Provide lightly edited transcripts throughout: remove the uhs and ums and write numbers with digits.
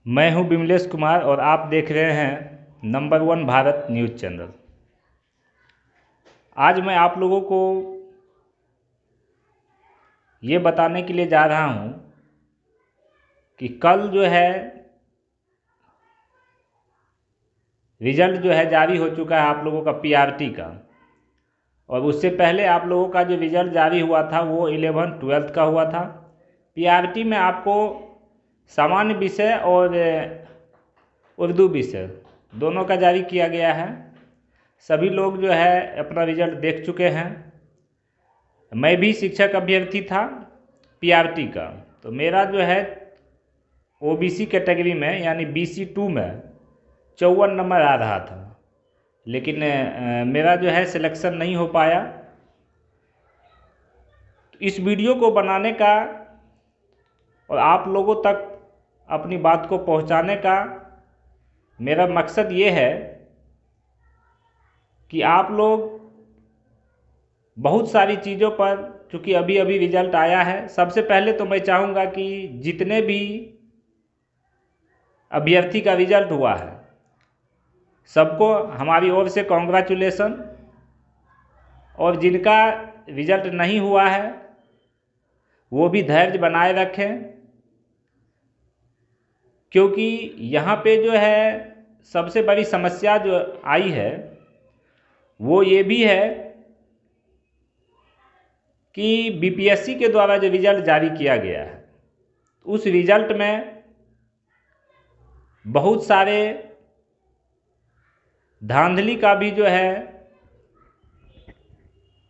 मैं हूं विमलेश कुमार और आप देख रहे हैं नंबर 1 भारत न्यूज़ चैनल। आज मैं आप लोगों को ये बताने के लिए जा रहा हूं कि कल जो है रिजल्ट जो है जारी हो चुका है आप लोगों का पीआरटी का। और उससे पहले आप लोगों का जो रिजल्ट जारी हुआ था वो 11th-12th का हुआ था। पीआरटी में आपको सामान्य विषय और उर्दू विषय दोनों का जारी किया गया है। सभी लोग जो है अपना रिजल्ट देख चुके हैं। मैं भी शिक्षक अभ्यर्थी था पीआरटी का, तो मेरा जो है ओबीसी कैटेगरी में यानी BC2 में 54 नंबर आ रहा था, लेकिन मेरा जो है सिलेक्शन नहीं हो पाया। तो इस वीडियो को बनाने का और आप लोगों तक अपनी बात को पहुंचाने का मेरा मकसद ये है कि आप लोग बहुत सारी चीज़ों पर, चूँकि अभी अभी रिजल्ट आया है, सबसे पहले तो मैं चाहूँगा कि जितने भी अभ्यर्थी का रिजल्ट हुआ है सबको हमारी ओर से कॉन्ग्रेचुलेसन। और जिनका रिजल्ट नहीं हुआ है वो भी धैर्य बनाए रखें, क्योंकि यहाँ पे जो है सबसे बड़ी समस्या जो आई है वो ये भी है कि बीपीएससी के द्वारा जो रिजल्ट जारी किया गया है उस रिजल्ट में बहुत सारे धांधली का भी जो है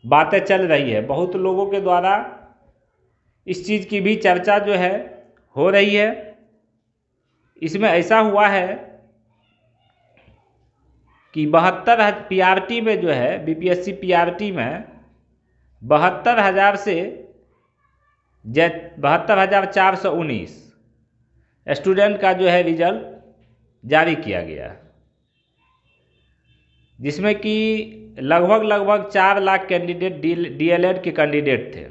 बातें चल रही है। बहुत लोगों के द्वारा इस चीज़ की भी चर्चा जो है हो रही है। इसमें ऐसा हुआ है कि 72 पीआरटी में जो है बीपीएससी पीआरटी में 72,000 से 72,419 स्टूडेंट का जो है रिजल्ट जारी किया गया, जिसमें कि लगभग 4 लाख कैंडिडेट डीएलएड के कैंडिडेट थे।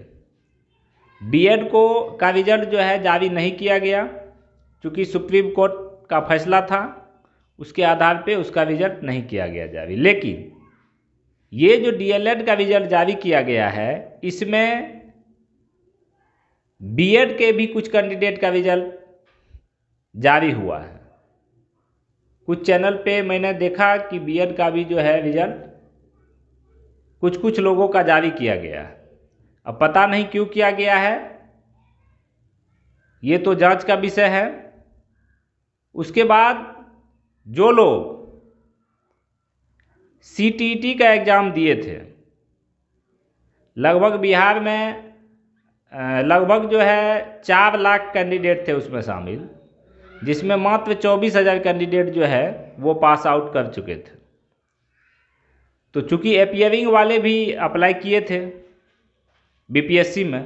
बीएड को का रिजल्ट जो है जारी नहीं किया गया, क्योंकि सुप्रीम कोर्ट का फैसला था, उसके आधार पे उसका रिजल्ट नहीं किया गया जारी। लेकिन ये जो डीएलएड का रिजल्ट जारी किया गया है इसमें बीएड के भी कुछ कैंडिडेट का रिजल्ट जारी हुआ है। कुछ चैनल पे मैंने देखा कि बीएड का भी जो है रिजल्ट कुछ लोगों का जारी किया गया है। अब पता नहीं क्यों किया गया है, ये तो जांच का विषय है। उसके बाद जो लोग सीटीईटी का एग्ज़ाम दिए थे, लगभग बिहार में लगभग जो है 4 लाख कैंडिडेट थे उसमें शामिल, जिसमें मात्र 24,000 कैंडिडेट जो है वो पास आउट कर चुके थे। तो चूँकि अपीयरिंग वाले भी अप्लाई किए थे बीपीएससी में,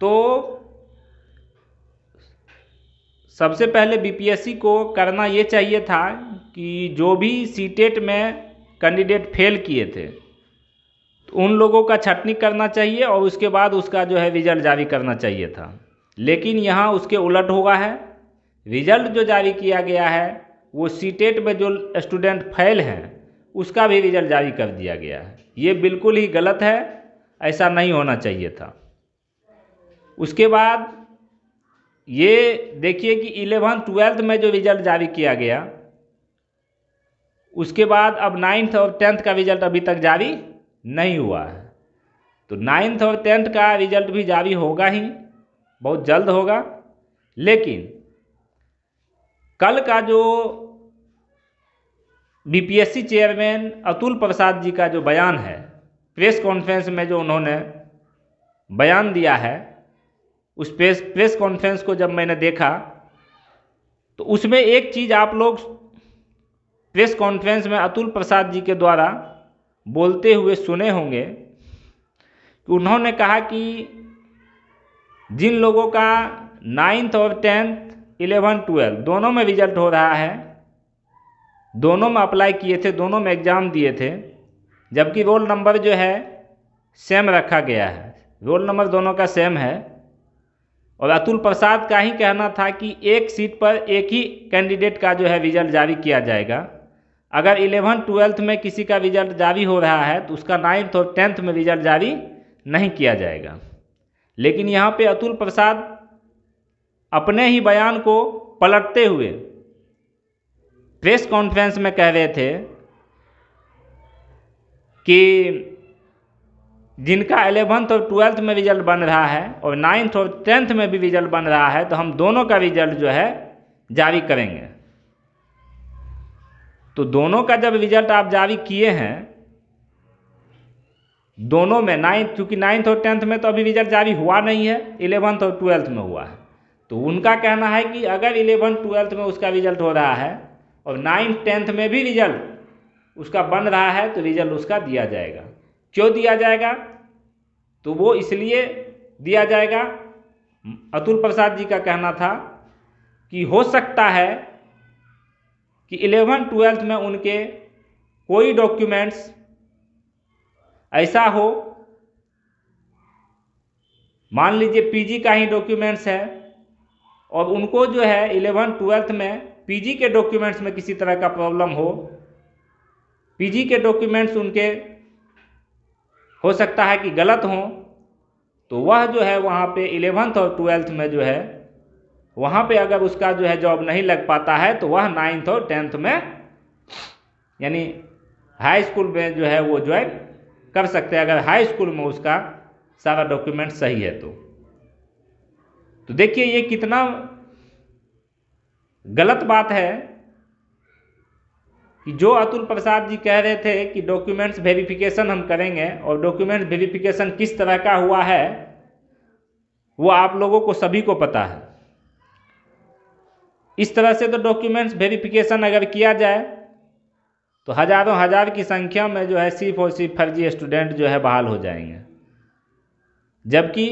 तो सबसे पहले बीपीएससी को करना ये चाहिए था कि जो भी सीटेट में कैंडिडेट फेल किए थे तो उन लोगों का छटनी करना चाहिए और उसके बाद उसका जो है रिजल्ट जारी करना चाहिए था। लेकिन यहाँ उसके उलट हुआ है। रिजल्ट जो जारी किया गया है वो सीटेट में जो स्टूडेंट फेल हैं उसका भी रिजल्ट जारी कर दिया गया है। ये बिल्कुल ही गलत है, ऐसा नहीं होना चाहिए था। उसके बाद ये देखिए कि 11th-12th में जो रिजल्ट जारी किया गया, उसके बाद अब 9th और 10th का रिजल्ट अभी तक जारी नहीं हुआ है। तो 9th और 10th का रिजल्ट भी जारी होगा ही, बहुत जल्द होगा। लेकिन कल का जो बीपीएससी चेयरमैन अतुल प्रसाद जी का जो बयान है, प्रेस कॉन्फ्रेंस में जो उन्होंने बयान दिया है, उस प्रेस कॉन्फ्रेंस को जब मैंने देखा तो उसमें एक चीज़ आप लोग प्रेस कॉन्फ्रेंस में अतुल प्रसाद जी के द्वारा बोलते हुए सुने होंगे कि उन्होंने कहा कि जिन लोगों का 9th और 10th 11th-12th दोनों में रिजल्ट हो रहा है, दोनों में अप्लाई किए थे, दोनों में एग्ज़ाम दिए थे, जबकि रोल नंबर जो है सेम रखा गया है, रोल नंबर दोनों का सेम है, और अतुल प्रसाद का ही कहना था कि एक सीट पर एक ही कैंडिडेट का जो है रिजल्ट जारी किया जाएगा। अगर 11th-12th में किसी का रिजल्ट जारी हो रहा है तो उसका 9th और 10th में रिजल्ट जारी नहीं किया जाएगा। लेकिन यहाँ पे अतुल प्रसाद अपने ही बयान को पलटते हुए प्रेस कॉन्फ्रेंस में कह रहे थे कि जिनका 11th और 12th में रिजल्ट बन रहा है और 9th और 10th में भी रिजल्ट बन रहा है तो हम दोनों का रिजल्ट जो है जारी करेंगे। तो दोनों का जब रिजल्ट आप जारी किए हैं, दोनों में 9th, चूँकि 9th और 10th में तो अभी रिजल्ट जारी हुआ नहीं है, 11th और 12th में हुआ है। तो उनका कहना है कि अगर 11th-12th में उसका रिजल्ट हो रहा है और 9th-10th में भी रिजल्ट उसका बन रहा है तो रिजल्ट उसका दिया जाएगा। क्यों दिया जाएगा? तो वो इसलिए दिया जाएगा, अतुल प्रसाद जी का कहना था कि हो सकता है कि 11th-12th में उनके कोई डॉक्यूमेंट्स ऐसा हो, मान लीजिए पीजी का ही डॉक्यूमेंट्स है और उनको जो है 11th-12th में पीजी के डॉक्यूमेंट्स में किसी तरह का प्रॉब्लम हो, पीजी के डॉक्यूमेंट्स उनके हो सकता है कि गलत हों, तो वह जो है वहाँ पे 11th और 12th में जो है वहाँ पे अगर उसका जो है जॉब नहीं लग पाता है तो वह 9th और 10th में यानी हाई स्कूल में जो है वो ज्वाइन कर सकते हैं, अगर हाई स्कूल में उसका सारा डॉक्यूमेंट सही है तो देखिए ये कितना गलत बात है कि जो अतुल प्रसाद जी कह रहे थे कि डॉक्यूमेंट्स वेरिफिकेशन हम करेंगे और डॉक्यूमेंट वेरिफिकेशन किस तरह का हुआ है वो आप लोगों को सभी को पता है। इस तरह से तो डॉक्यूमेंट्स वेरिफिकेशन अगर किया जाए तो हजारों हजार की संख्या में जो है सिर्फ और सिर्फ फर्जी स्टूडेंट जो है बहाल हो जाएंगे। जबकि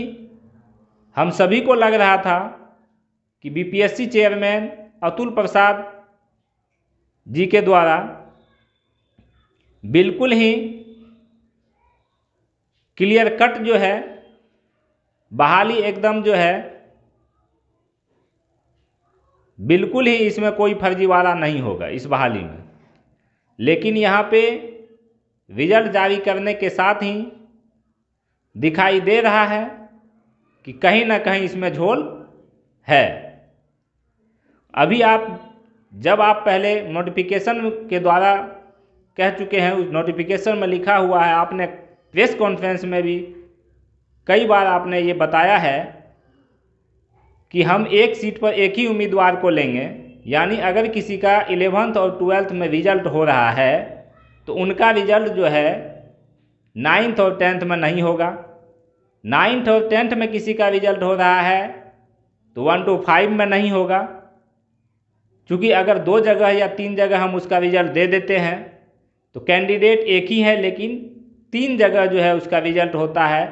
हम सभी को लग रहा था कि बीपीएससी चेयरमैन अतुल प्रसाद जी के द्वारा बिल्कुल ही क्लियर कट जो है बहाली एकदम जो है बिल्कुल ही इसमें कोई फर्जीवाड़ा नहीं होगा इस बहाली में। लेकिन यहाँ पे रिजल्ट जारी करने के साथ ही दिखाई दे रहा है कि कहीं ना कहीं इसमें झोल है। अभी जब आप पहले नोटिफिकेशन के द्वारा कह चुके हैं, उस नोटिफिकेशन में लिखा हुआ है, आपने प्रेस कॉन्फ्रेंस में भी कई बार आपने ये बताया है कि हम एक सीट पर एक ही उम्मीदवार को लेंगे, यानी अगर किसी का 11th और 12th में रिजल्ट हो रहा है तो उनका रिजल्ट जो है 9th और 10th में नहीं होगा। 9th और 10th में किसी का रिजल्ट हो रहा है तो 1 to 5 में नहीं होगा, क्योंकि अगर 2 जगह या 3 जगह हम उसका रिजल्ट दे देते हैं तो कैंडिडेट एक ही है लेकिन 3 जगह जो है उसका रिजल्ट होता है,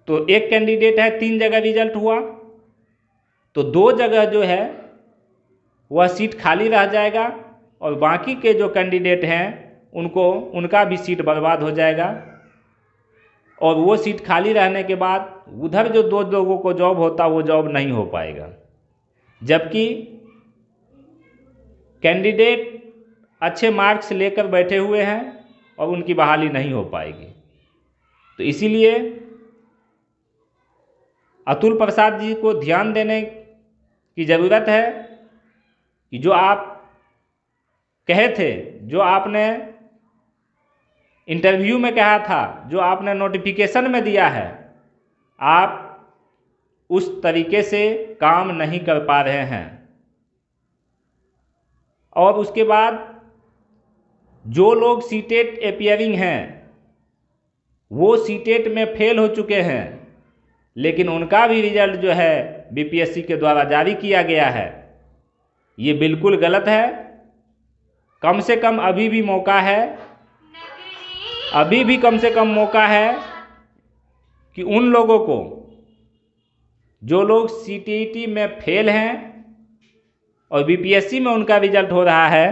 तो एक कैंडिडेट है 3 जगह रिजल्ट हुआ तो 2 जगह जो है वह सीट खाली रह जाएगा और बाकी के जो कैंडिडेट हैं उनका भी सीट बर्बाद हो जाएगा और वो सीट खाली रहने के बाद उधर जो 2 लोगों को जॉब होता वो जॉब नहीं हो पाएगा, जबकि कैंडिडेट अच्छे मार्क्स लेकर बैठे हुए हैं और उनकी बहाली नहीं हो पाएगी। तो इसीलिए अतुल प्रसाद जी को ध्यान देने की ज़रूरत है कि जो आप कहे थे, जो आपने इंटरव्यू में कहा था, जो आपने नोटिफिकेशन में दिया है, आप उस तरीके से काम नहीं कर पा रहे हैं। और उसके बाद जो लोग सीटेट अपीयरिंग हैं वो सीटेट में फेल हो चुके हैं लेकिन उनका भी रिजल्ट जो है बीपीएससी के द्वारा जारी किया गया है, ये बिल्कुल गलत है। कम से कम अभी भी मौका है, अभी भी कम से कम मौका है कि उन लोगों को जो लोग सीटीईटी में फेल हैं और बीपीएससी में उनका रिजल्ट हो रहा है,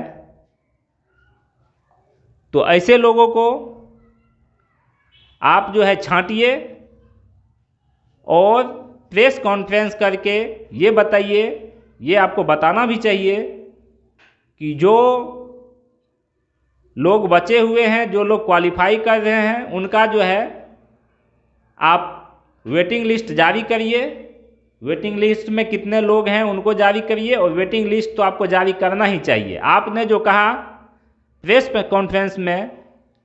तो ऐसे लोगों को आप जो है छांटिए और प्रेस कॉन्फ्रेंस करके ये बताइए, ये आपको बताना भी चाहिए कि जो लोग बचे हुए हैं, जो लोग क्वालिफाई कर रहे हैं, उनका जो है आप वेटिंग लिस्ट जारी करिए। वेटिंग लिस्ट में कितने लोग हैं उनको जारी करिए, और वेटिंग लिस्ट तो आपको जारी करना ही चाहिए। आपने जो कहा प्रेस कॉन्फ्रेंस में,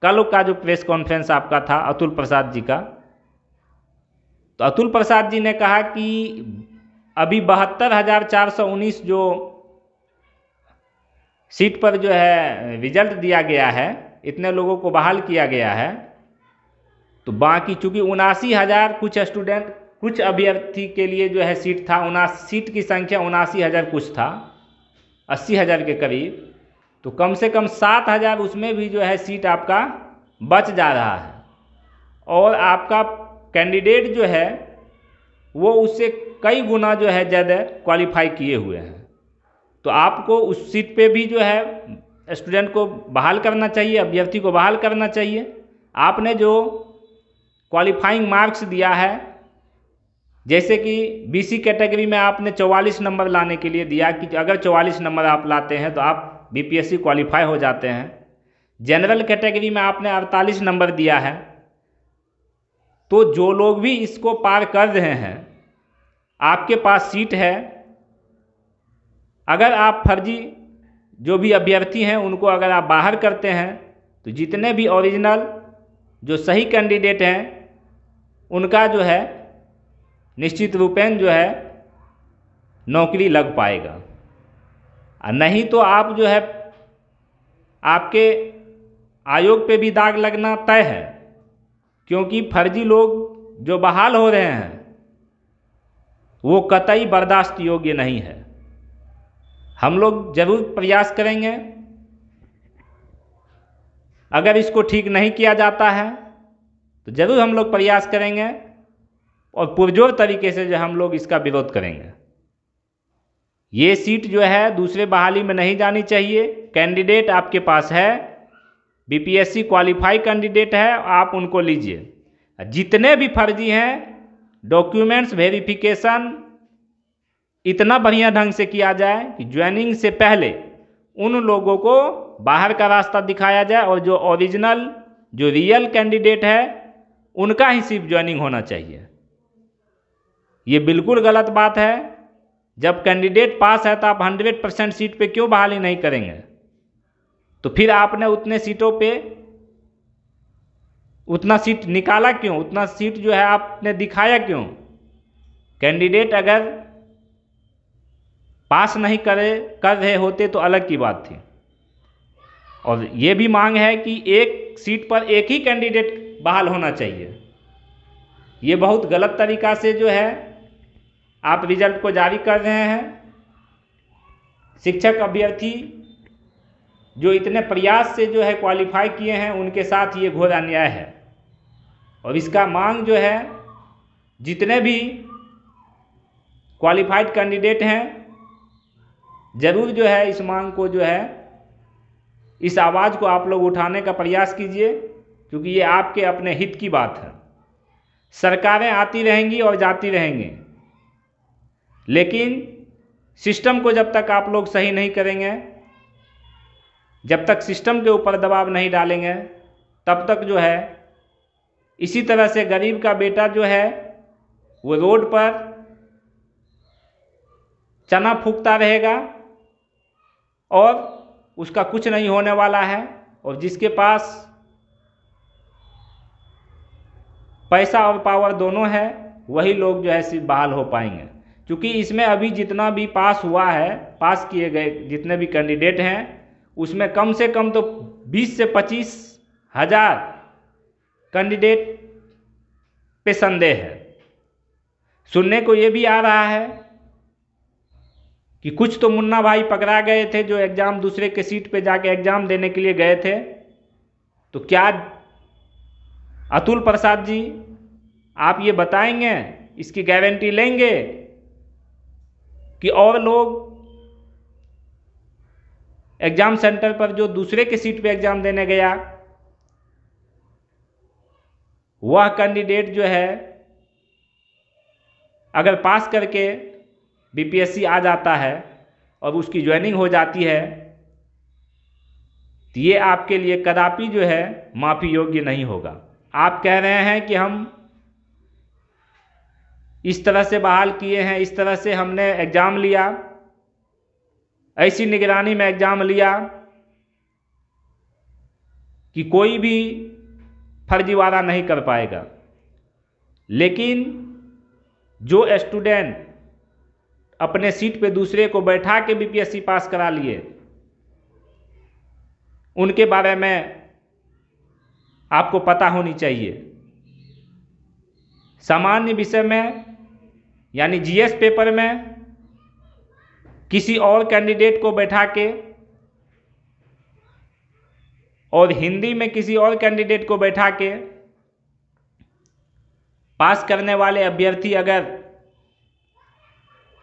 कल का जो प्रेस कॉन्फ्रेंस आपका था अतुल प्रसाद जी का, तो अतुल प्रसाद जी ने कहा कि अभी 72,419 जो सीट पर जो है रिजल्ट दिया गया है, इतने लोगों को बहाल किया गया है, तो बाकी चूँकि 79,000 कुछ स्टूडेंट, कुछ अभ्यर्थी के लिए जो है सीट था, 79 सीट की संख्या 79,000 कुछ था, 80,000 के करीब, तो कम से कम 7,000 उसमें भी जो है सीट आपका बच जा रहा है, और आपका कैंडिडेट जो है वो उससे कई गुना जो है ज़्यादा क्वालिफाई किए हुए हैं। तो आपको उस सीट पे भी जो है स्टूडेंट को बहाल करना चाहिए, अभ्यर्थी को बहाल करना चाहिए। आपने जो क्वालिफाइंग मार्क्स दिया है, जैसे कि बीसी कैटेगरी में आपने 44 नंबर लाने के लिए दिया कि अगर 44 नंबर आप लाते हैं तो आप बीपीएससी क्वालिफाई हो जाते हैं। जनरल कैटेगरी में आपने 48 नंबर दिया है। तो जो लोग भी इसको पार कर रहे हैं, आपके पास सीट है। अगर आप फर्जी जो भी अभ्यर्थी हैं उनको अगर आप बाहर करते हैं, तो जितने भी ओरिजिनल जो सही कैंडिडेट हैं उनका जो है निश्चित रूपेण जो है नौकरी लग पाएगा। और नहीं तो आप जो है आपके आयोग पे भी दाग लगना तय है, क्योंकि फर्जी लोग जो बहाल हो रहे हैं वो कतई बर्दाश्त योग्य नहीं है। हम लोग जरूर प्रयास करेंगे, अगर इसको ठीक नहीं किया जाता है तो जरूर हम लोग प्रयास करेंगे और पुरजोर तरीके से जो हम लोग इसका विरोध करेंगे। ये सीट जो है दूसरे बहाली में नहीं जानी चाहिए। कैंडिडेट आपके पास है, बीपीएससी क्वालिफाई कैंडिडेट है, आप उनको लीजिए। जितने भी फर्जी हैं डॉक्यूमेंट्स वेरिफिकेशन इतना बढ़िया ढंग से किया जाए कि ज्वाइनिंग से पहले उन लोगों को बाहर का रास्ता दिखाया जाए, और जो ओरिजिनल जो रियल कैंडिडेट है उनका ही सिर्फ ज्वाइनिंग होना चाहिए। ये बिल्कुल गलत बात है। जब कैंडिडेट पास है तो आप 100% सीट पे क्यों बहाली नहीं करेंगे? तो फिर आपने उतने सीटों पे उतना सीट निकाला क्यों? उतना सीट जो है आपने दिखाया क्यों? कैंडिडेट अगर पास नहीं कर रहे होते तो अलग की बात थी। और ये भी मांग है कि एक सीट पर एक ही कैंडिडेट बहाल होना चाहिए। ये बहुत गलत तरीका से जो है आप रिजल्ट को जारी कर रहे हैं। शिक्षक अभ्यर्थी जो इतने प्रयास से जो है क्वालिफाई किए हैं उनके साथ ये घोर अन्याय है, और इसका मांग जो है जितने भी क्वालिफाइड कैंडिडेट हैं ज़रूर जो है इस मांग को जो है इस आवाज़ को आप लोग उठाने का प्रयास कीजिए, क्योंकि ये आपके अपने हित की बात है। सरकारें आती रहेंगी और जाती रहेंगी, लेकिन सिस्टम को जब तक आप लोग सही नहीं करेंगे, जब तक सिस्टम के ऊपर दबाव नहीं डालेंगे, तब तक जो है इसी तरह से गरीब का बेटा जो है वो रोड पर चना फूकता रहेगा और उसका कुछ नहीं होने वाला है। और जिसके पास पैसा और पावर दोनों है वही लोग जो है सिर्फ बहाल हो पाएंगे, क्योंकि इसमें अभी जितना भी पास हुआ है, पास किए गए जितने भी कैंडिडेट हैं, उसमें कम से कम तो 20 से 25 हज़ार कैंडिडेट पे संदेह है। सुनने को ये भी आ रहा है कि कुछ तो मुन्ना भाई पकड़ा गए थे जो एग्ज़ाम दूसरे के सीट पे जाके एग्ज़ाम देने के लिए गए थे। तो क्या अतुल प्रसाद जी आप ये बताएंगे, इसकी गारंटी लेंगे कि और लोग एग्ज़ाम सेंटर पर जो दूसरे के सीट पे एग्ज़ाम देने गया वह कैंडिडेट जो है अगर पास करके बीपीएससी आ जाता है और उसकी ज्वाइनिंग हो जाती है तो ये आपके लिए कदापि जो है माफ़ी योग्य नहीं होगा। आप कह रहे हैं कि हम इस तरह से बहाल किए हैं, इस तरह से हमने एग्ज़ाम लिया, ऐसी निगरानी में एग्ज़ाम लिया कि कोई भी फर्जीवाड़ा नहीं कर पाएगा। लेकिन जो स्टूडेंट अपने सीट पे दूसरे को बैठा के बीपीएससी पास करा लिए, उनके बारे में आपको पता होनी चाहिए। सामान्य विषय में यानी जीएस पेपर में किसी और कैंडिडेट को बैठा के और हिंदी में किसी और कैंडिडेट को बैठा के पास करने वाले अभ्यर्थी अगर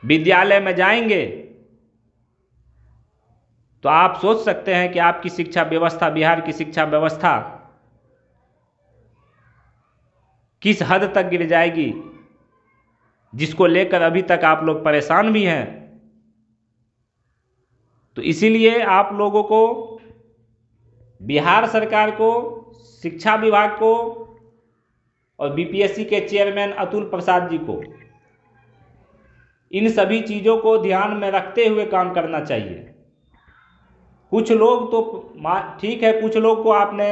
विद्यालय में जाएंगे तो आप सोच सकते हैं कि आपकी शिक्षा व्यवस्था, बिहार की शिक्षा व्यवस्था किस हद तक गिर जाएगी, जिसको लेकर अभी तक आप लोग परेशान भी हैं। तो इसीलिए आप लोगों को, बिहार सरकार को, शिक्षा विभाग को और बीपीएससी के चेयरमैन अतुल प्रसाद जी को इन सभी चीज़ों को ध्यान में रखते हुए काम करना चाहिए। कुछ लोग तो ठीक है, कुछ लोग को आपने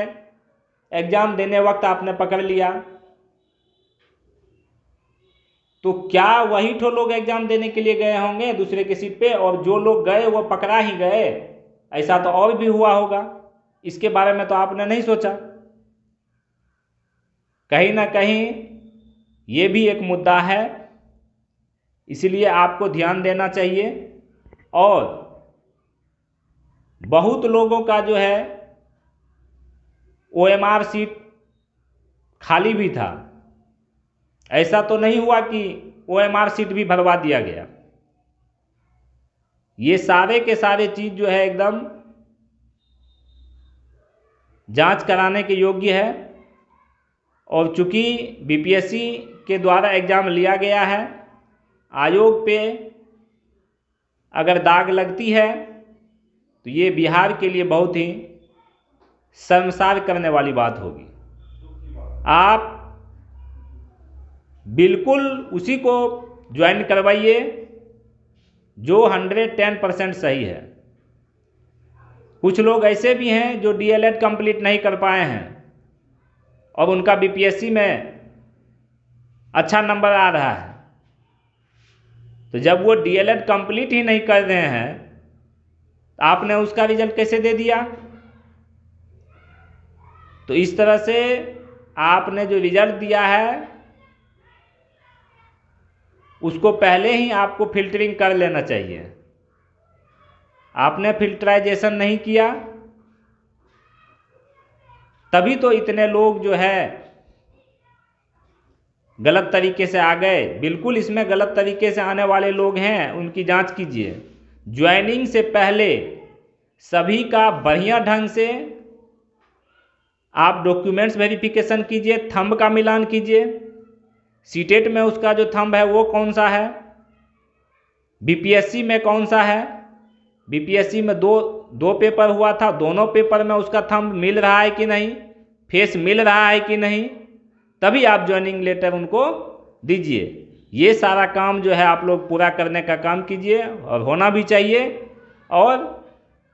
एग्ज़ाम देने वक्त आपने पकड़ लिया, तो क्या वही ठो लोग एग्ज़ाम देने के लिए गए होंगे दूसरे की सीट पे, और जो लोग गए वो पकड़ा ही गए? ऐसा तो और भी हुआ होगा, इसके बारे में तो आपने नहीं सोचा। कहीं ना कहीं ये भी एक मुद्दा है, इसलिए आपको ध्यान देना चाहिए। और बहुत लोगों का जो है ओएमआर सीट खाली भी था, ऐसा तो नहीं हुआ कि ओएमआर सीट भी भरवा दिया गया। ये सारे के सारे चीज़ जो है एकदम जांच कराने के योग्य है। और चूंकि बीपीएससी के द्वारा एग्ज़ाम लिया गया है, आयोग पे अगर दाग लगती है तो ये बिहार के लिए बहुत ही शर्मसार करने वाली बात होगी। आप बिल्कुल उसी को ज्वाइन करवाइए जो 110% सही है। कुछ लोग ऐसे भी हैं जो डीएलएड कंप्लीट नहीं कर पाए हैं और उनका बीपीएससी में अच्छा नंबर आ रहा है, तो जब वो डीएलएड कंप्लीट ही नहीं कर रहे हैं तो आपने उसका रिजल्ट कैसे दे दिया? तो इस तरह से आपने जो रिजल्ट दिया है उसको पहले ही आपको फिल्टरिंग कर लेना चाहिए। आपने फिल्टराइजेशन नहीं किया, तभी तो इतने लोग जो है गलत तरीके से आ गए। बिल्कुल इसमें गलत तरीके से आने वाले लोग हैं, उनकी जांच कीजिए। ज्वाइनिंग से पहले सभी का बढ़िया ढंग से आप डॉक्यूमेंट्स वेरिफिकेशन कीजिए, थंब का मिलान कीजिए। सीटेट में उसका जो थंब है वो कौन सा है, बीपीएससी में कौन सा है। बीपीएससी में दो पेपर हुआ था, दोनों पेपर में उसका थंब मिल रहा है कि नहीं, फेस मिल रहा है कि नहीं, तभी आप ज्वाइनिंग लेटर उनको दीजिए। ये सारा काम जो है आप लोग पूरा करने का काम कीजिए और होना भी चाहिए। और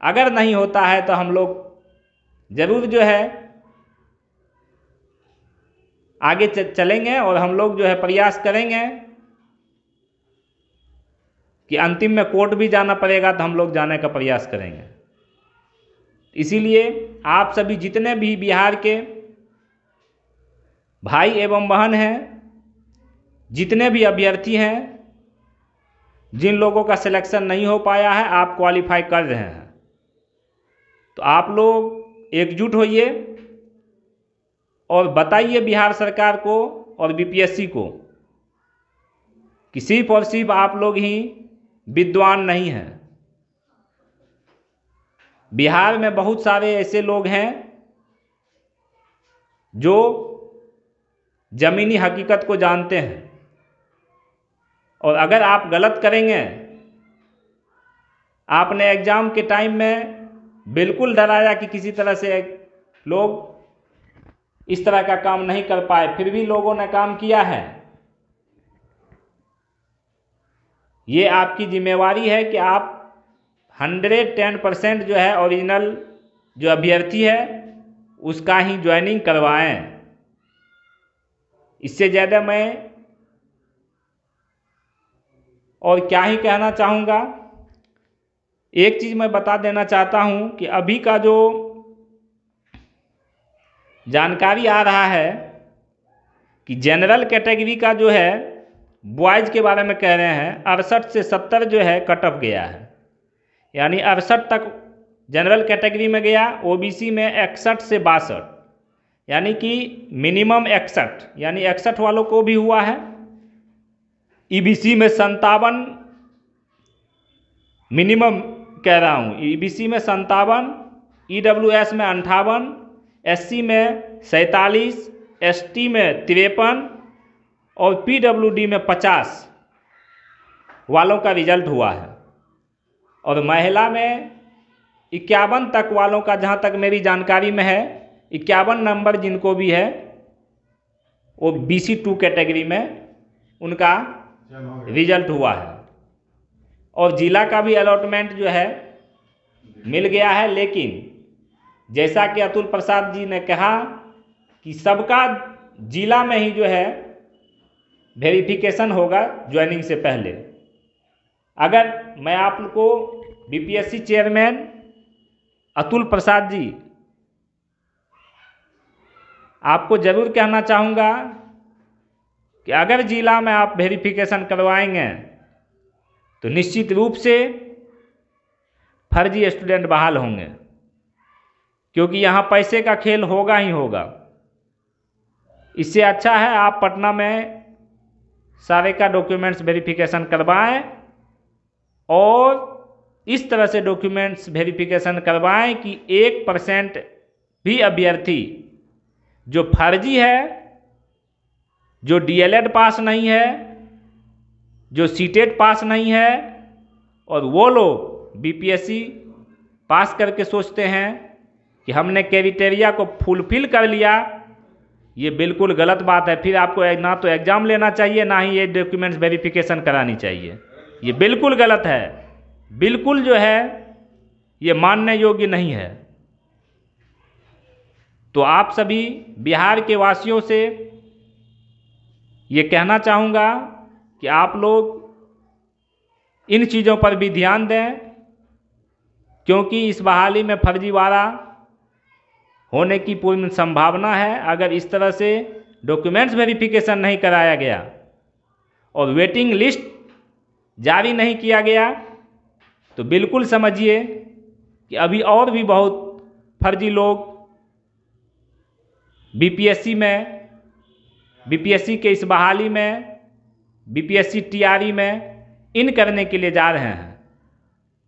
अगर नहीं होता है तो हम लोग ज़रूर जो है आगे चलेंगे और हम लोग जो है प्रयास करेंगे कि अंतिम में कोर्ट भी जाना पड़ेगा तो हम लोग जाने का प्रयास करेंगे। इसीलिए आप सभी जितने भी बिहार के भाई एवं बहन हैं, जितने भी अभ्यर्थी हैं, जिन लोगों का सिलेक्शन नहीं हो पाया है, आप क्वालिफाई कर रहे हैं, तो आप लोग एकजुट होइए और बताइए बिहार सरकार को और बीपीएससी को कि सिर्फ और सिर्फ आप लोग ही विद्वान नहीं हैं। बिहार में बहुत सारे ऐसे लोग हैं जो ज़मीनी हकीकत को जानते हैं। और अगर आप गलत करेंगे, आपने एग्ज़ाम के टाइम में बिल्कुल डराया कि किसी तरह से लोग इस तरह का काम नहीं कर पाए, फिर भी लोगों ने काम किया है। ये आपकी जिम्मेवारी है कि आप 110% जो है ओरिजिनल जो अभ्यर्थी है उसका ही ज्वाइनिंग करवाएं। इससे ज़्यादा मैं और क्या ही कहना चाहूँगा। एक चीज़ मैं बता देना चाहता हूँ कि अभी का जो जानकारी आ रहा है कि जनरल कैटेगरी का जो है बॉयज़ के बारे में कह रहे हैं 68 से 70 जो है कट ऑफ गया है, यानी 68 तक जनरल कैटेगरी में गया, ओबीसी में 61 से 62, यानी कि मिनिमम 61, यानी 61 वालों को भी हुआ है। ईबीसी में 57, मिनिमम कह रहा हूँ, ईबीसी में 57, ईडब्ल्यूएस में 58, एससी में 47, एसटी में 53 और पीडब्ल्यूडी में 50 वालों का रिजल्ट हुआ है। और महिला में 51 तक वालों का, जहाँ तक मेरी जानकारी में है, 51 नंबर जिनको भी है वो BC2 कैटेगरी में उनका रिजल्ट हुआ है। और जिला का भी अलॉटमेंट जो है मिल गया है, लेकिन जैसा कि अतुल प्रसाद जी ने कहा कि सबका जिला में ही जो है वेरिफिकेशन होगा ज्वाइनिंग से पहले। अगर मैं आपको बीपीएससी चेयरमैन अतुल प्रसाद जी आपको ज़रूर कहना चाहूँगा कि अगर जिला में आप वेरिफिकेशन करवाएंगे तो निश्चित रूप से फर्जी स्टूडेंट बहाल होंगे, क्योंकि यहाँ पैसे का खेल होगा ही होगा। इससे अच्छा है आप पटना में सारे का डॉक्यूमेंट्स वेरिफिकेशन करवाएं और इस तरह से डॉक्यूमेंट्स वेरिफिकेशन करवाएं कि 1% भी अभ्यर्थी जो फर्जी है, जो डीएलएड पास नहीं है, जो सीटेट पास नहीं है, और वो लोग बीपीएससी पास करके सोचते हैं कि हमने क्राइटेरिया को फुलफिल कर लिया, ये बिल्कुल गलत बात है। फिर आपको ना तो एग्ज़ाम लेना चाहिए, ना ही ये डॉक्यूमेंट्स वेरिफिकेशन करानी चाहिए। ये बिल्कुल गलत है, बिल्कुल जो है ये मानने योग्य नहीं है। तो आप सभी बिहार के वासियों से ये कहना चाहूँगा कि आप लोग इन चीज़ों पर भी ध्यान दें, क्योंकि इस बहाली में फर्जीवाड़ा होने की पूर्ण संभावना है। अगर इस तरह से डॉक्यूमेंट्स वेरिफिकेशन नहीं कराया गया और वेटिंग लिस्ट जारी नहीं किया गया तो बिल्कुल समझिए कि अभी और भी बहुत फर्जी लोग बीपीएससी के इस बहाली में, बीपीएससी टीआरई में इन करने के लिए जा रहे हैं।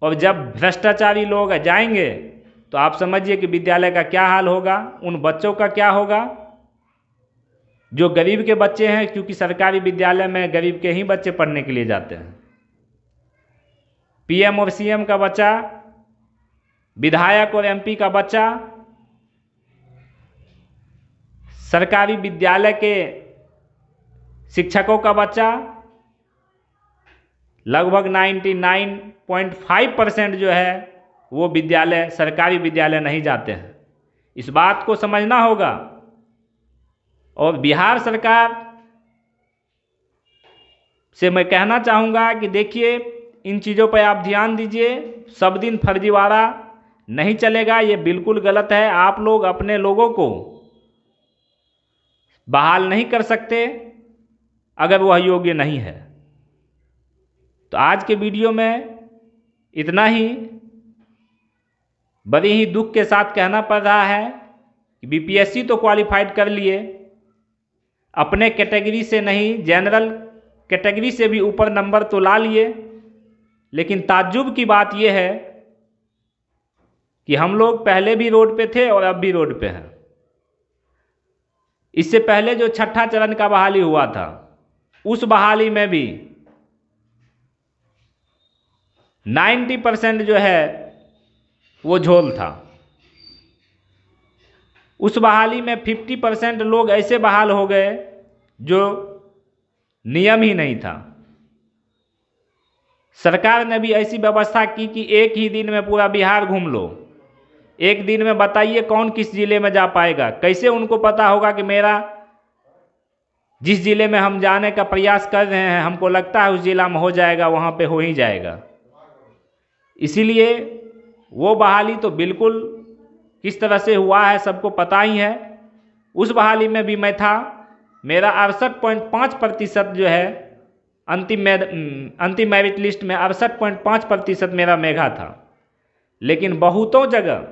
और जब भ्रष्टाचारी लोग जाएंगे तो आप समझिए कि विद्यालय का क्या हाल होगा, उन बच्चों का क्या होगा जो गरीब के बच्चे हैं, क्योंकि सरकारी विद्यालय में गरीब के ही बच्चे पढ़ने के लिए जाते हैं। पीएम और सीएम का बच्चा, विधायक और एमपी का बच्चा सरकारी विद्यालय के शिक्षकों का बच्चा, लगभग 99.5% जो है वो विद्यालय, सरकारी विद्यालय नहीं जाते हैं। इस बात को समझना होगा। और बिहार सरकार से मैं कहना चाहूँगा कि देखिए, इन चीज़ों पर आप ध्यान दीजिए। सब दिन फर्जीवाड़ा नहीं चलेगा, ये बिल्कुल गलत है। आप लोग अपने लोगों को बहाल नहीं कर सकते अगर वह योग्य नहीं है। तो आज के वीडियो में इतना ही। बड़े ही दुख के साथ कहना पड़ रहा है कि बीपीएससी तो क्वालिफाइड कर लिए, अपने कैटेगरी से नहीं, जनरल कैटेगरी से भी ऊपर नंबर तो ला लिए, लेकिन ताज्जुब की बात यह है कि हम लोग पहले भी रोड पे थे और अब भी रोड पे हैं। इससे पहले जो छठा चरण का बहाली हुआ था, उस बहाली में भी 90% जो है वो झोल था। उस बहाली में 50% लोग ऐसे बहाल हो गए जो नियम ही नहीं था। सरकार ने भी ऐसी व्यवस्था की कि एक ही दिन में पूरा बिहार घूम लो। एक दिन में बताइए कौन किस जिले में जा पाएगा। कैसे उनको पता होगा कि मेरा जिस जिले में हम जाने का प्रयास कर रहे हैं, हमको लगता है उस जिला में हो जाएगा, वहाँ पे हो ही जाएगा। इसीलिए वो बहाली तो बिल्कुल किस तरह से हुआ है सबको पता ही है। उस बहाली में भी मैं था। मेरा 68.5% जो है अंतिम मेरिट लिस्ट में 68.5% मेरा मेघा था। लेकिन बहुतों जगह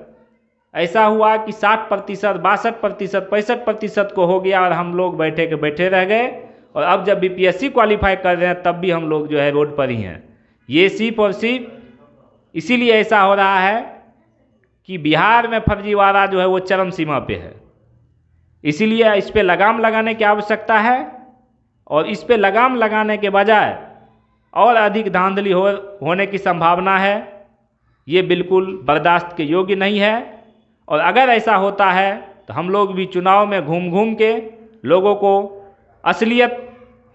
ऐसा हुआ कि 60%, 62%, 65% को हो गया और हम लोग बैठे के बैठे रह गए। और अब जब बीपीएससी क्वालिफाई कर रहे हैं तब भी हम लोग जो है रोड पर ही हैं। ये सिर्फ और सिर्फ इसीलिए ऐसा हो रहा है कि बिहार में फर्जीवाड़ा जो है वो चरम सीमा पे है। इसीलिए इस पे लगाम लगाने की आवश्यकता है और इस पे लगाम लगाने के बजाय और अधिक धांधली होने की संभावना है। ये बिल्कुल बर्दाश्त के योग्य नहीं है। और अगर ऐसा होता है तो हम लोग भी चुनाव में घूम घूम के लोगों को असलियत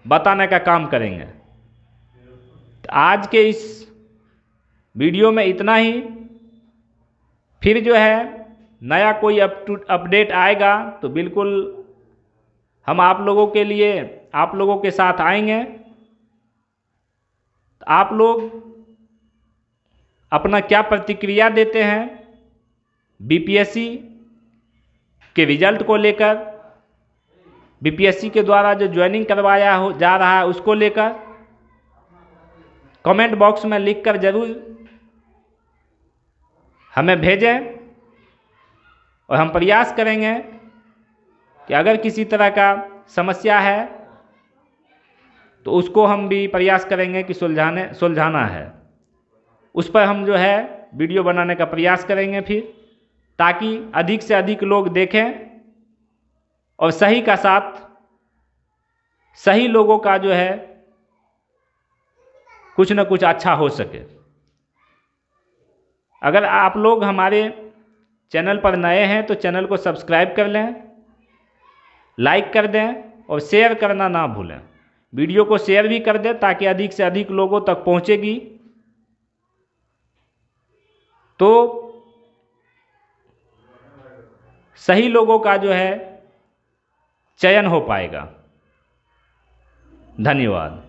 बताने का काम करेंगे। तो आज के इस वीडियो में इतना ही। फिर जो है नया कोई अपडेट आएगा तो बिल्कुल हम आप लोगों के लिए, आप लोगों के साथ आएंगे। तो आप लोग अपना क्या प्रतिक्रिया देते हैं बीपीएससी के रिजल्ट को लेकर, बीपीएससी के द्वारा जो ज्वाइनिंग करवाया जा रहा है उसको लेकर, कमेंट बॉक्स में लिखकर जरूर हमें भेजें। और हम प्रयास करेंगे कि अगर किसी तरह का समस्या है तो उसको हम भी प्रयास करेंगे कि सुलझाना है। उस पर हम जो है वीडियो बनाने का प्रयास करेंगे फिर, ताकि अधिक से अधिक लोग देखें और सही का साथ, सही लोगों का जो है कुछ न कुछ अच्छा हो सके। अगर आप लोग हमारे चैनल पर नए हैं तो चैनल को सब्सक्राइब कर लें, लाइक कर दें और शेयर करना ना भूलें। वीडियो को शेयर भी कर दें ताकि अधिक से अधिक लोगों तक पहुंचेगी तो सही लोगों का जो है चयन हो पाएगा। धन्यवाद।